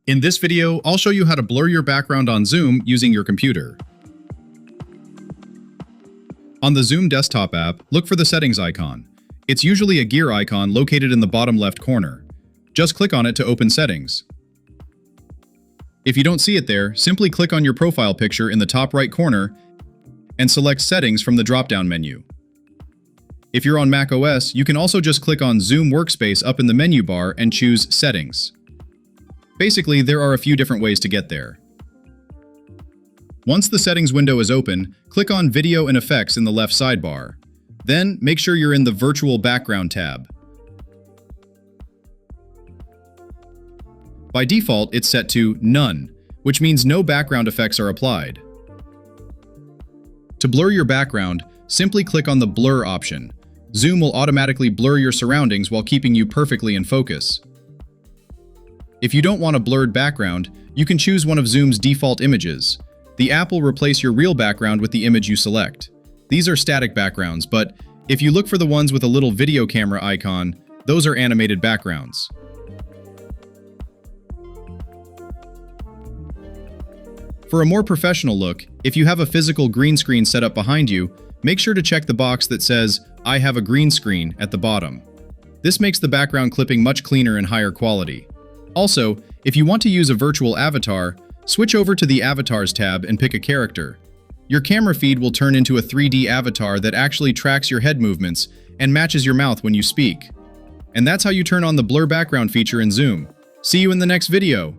In this video, I'll show you how to blur your background on Zoom using your computer. On the Zoom desktop app, look for the settings icon. It's usually a gear icon located in the bottom left corner. Just click on it to open settings. If you don't see it there, simply click on your profile picture in the top right corner and select Settings from the drop-down menu. If you're on macOS, you can also just click on Zoom Workspace up in the menu bar and choose Settings. Basically, there are a few different ways to get there. Once the settings window is open, click on Video and Effects in the left sidebar. Then, make sure you're in the Virtual Background tab. By default, it's set to None, which means no background effects are applied. To blur your background, simply click on the Blur option. Zoom will automatically blur your surroundings while keeping you perfectly in focus. If you don't want a blurred background, you can choose one of Zoom's default images. The app will replace your real background with the image you select. These are static backgrounds, but if you look for the ones with a little video camera icon, those are animated backgrounds. For a more professional look, if you have a physical green screen set up behind you, make sure to check the box that says, "I have a green screen" at the bottom. This makes the background clipping much cleaner and higher quality. Also, if you want to use a virtual avatar, switch over to the Avatars tab and pick a character. Your camera feed will turn into a 3D avatar that actually tracks your head movements and matches your mouth when you speak. And that's how you turn on the blur background feature in Zoom. See you in the next video!